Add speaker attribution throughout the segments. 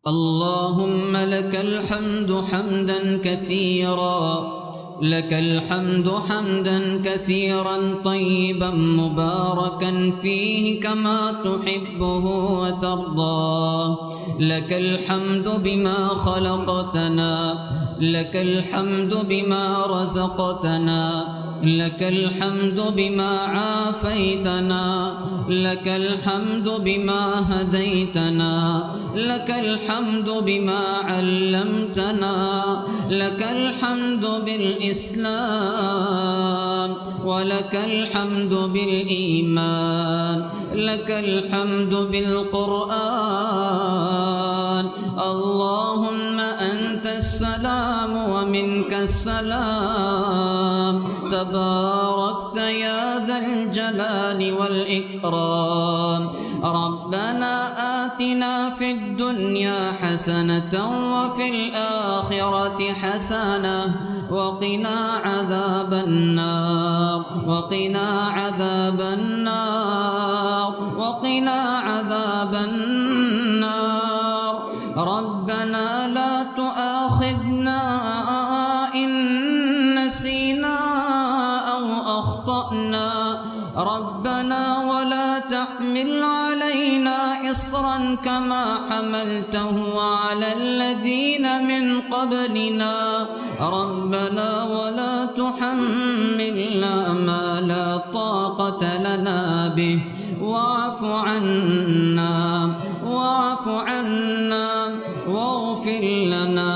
Speaker 1: اللهم لك الحمد حمدا كثيرا، لك الحمد حمدا كثيرا طيبا مباركا فيه كما تحبه وترضاه. لك الحمد بما خلقتنا، لك الحمد بما رزقتنا، لك الحمد بما عافيتنا، لك الحمد بما هديتنا، لك الحمد بما علمتنا، لك الحمد بالإسلام، ولك الحمد بالإيمان، لك الحمد بالقرآن. اللهم أنت السلام ومنك السلام، تباركت يا ذا الجلال والإكرام. ربنا آتنا في الدنيا حسنة وفي الآخرة حسنة وقنا عذاب النار، وقنا عذاب النار، وقنا عذاب النار. ربنا لا تؤاخذنا إن نسينا أو أخطأنا، ربنا ولا تحمل علينا إصرا كما حملته على الذين من قبلنا، ربنا ولا تحملنا ما لا طاقة لنا به، واعف عنا، واعف عنا، واغفر لنا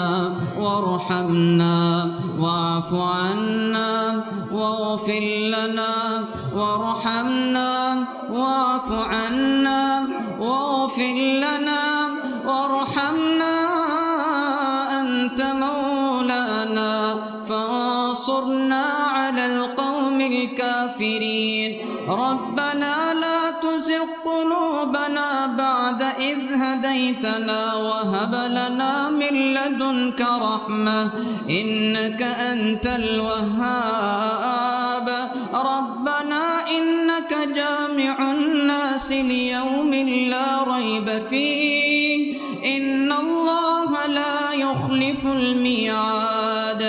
Speaker 1: وارحمنا، واعف عنا واغفر لنا وارحمنا، واعف عنا واغفر لنا وارحمنا. أنت مولانا فانصرنا على القوم الكافرين. ربنا لا تزغ قلوبنا بعد إذ هديتنا وهب لنا من لدنك رحمة إنك أنت الوهاب. ربنا إنك جامع الناس ليوم لا ريب فيه، إن الله لا يخلف الميعاد.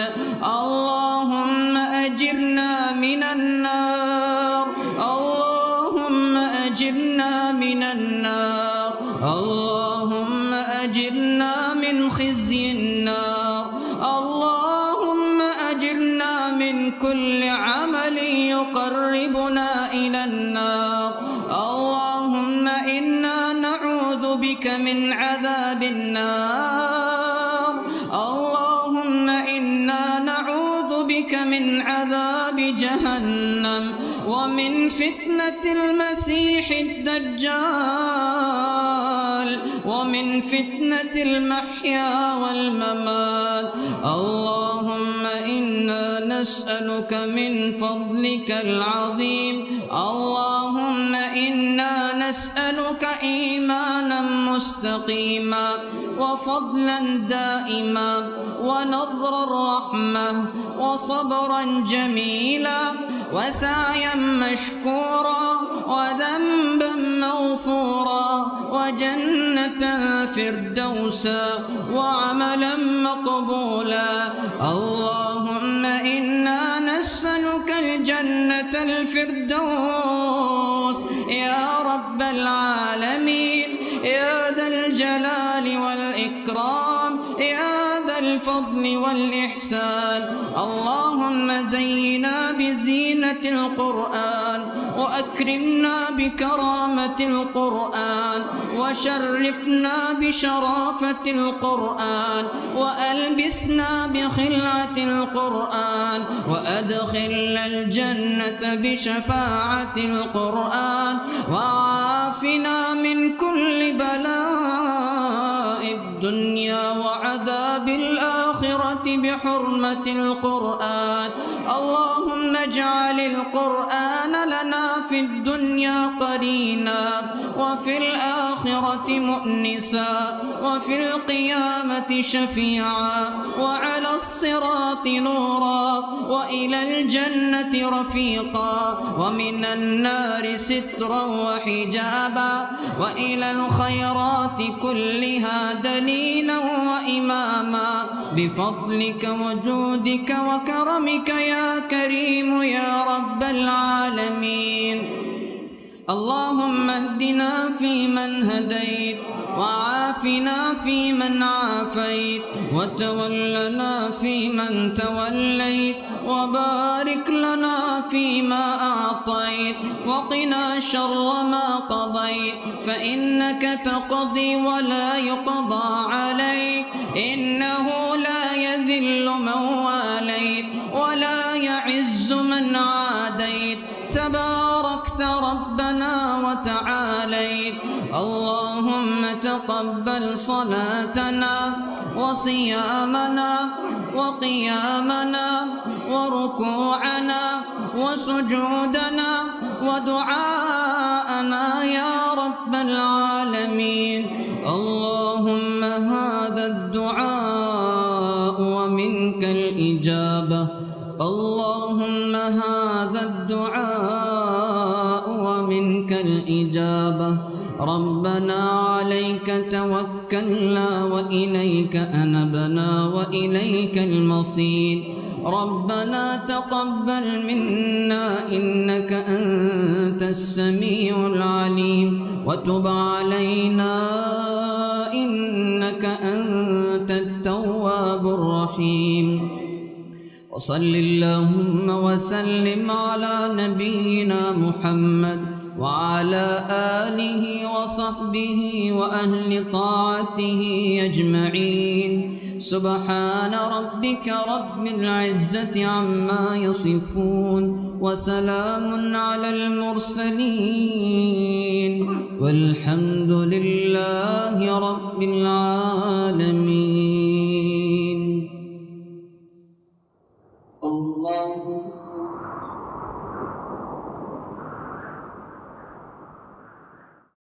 Speaker 1: اللهم أجرنا من النار، اللهم أجرنا من النار، اللهم أجرنا من خزي النار، اللهم أجرنا من كل عمل يقربنا إلى النار. اللهم إنا نعوذ بك من عذاب النار، اللهم إنا نعوذ بك من عذاب جهنم ومن فتنة المسيح الدجال ومن فتنة المحيا والممات. اللهم إنا نسألك من فضلك العظيم، اللهم إنا نسألك إيمانا مستقيما وفضلا دائما ونظر الرحمة وصبرا جميلا وسعيا مشكورا وذنبا مغفورا وجنة فردوسا وعملا مقبولا. اللهم إنا نسألك الجنة الفردوس يا رب العالمين، يا ذا الجلال والإكرام، يا ذا الفضل والإحسان. اللهم زينا بزينة القرآن وأكرمنا بكرامة القرآن وشرفنا بشرافة القرآن وألبسنا بخلعة القرآن وأدخلنا الجنة بشفاعة القرآن وعافنا من كل بلاء الدنيا وعذاب الآخرة بحرمة القرآن. اللهم اجعل القرآن لنا في الدنيا قرينا وفي الآخرة مؤنسا وفي القيامة شفيعا وعلى الصراط نورا وإلى الجنة رفيقا ومن النار سترا وحجابا وإلى الخيرات كلها دليلا دليلا وإماما بفضلك وجودك وكرمك يا كريم يا رب العالمين. اللهم اهدنا فيمن هديت وعافنا فيمن عافيت وتولنا فيمن توليت وبارك لنا فيما أعطيت وقنا شر ما قضيت فإنك تقضي ولا يقضى عليك إنه لا يذل من واليت ولا يعز من عاديت تباركت ربنا وتعاليت. اللهم تقبل صلاتنا وصيامنا وقيامنا وركوعنا وسجودنا ودعاءنا يا رب العالمين. اللهم هذا الدعاء ومنك الإجابة. اللهم هذا الدعاء ومنك الإجابة. ربنا عليك توكلنا وإليك أنبنا وإليك المصير. ربنا تقبل منا إنك أنت السميع العليم وتب علينا إنك أنت التواب الرحيم. وصل اللهم وسلم على نبينا محمد وعلى آله وصحبه وأهل طاعته أجمعين. سبحان ربك رب العزة عما يصفون وسلام على المرسلين والحمد لله رب العالمين.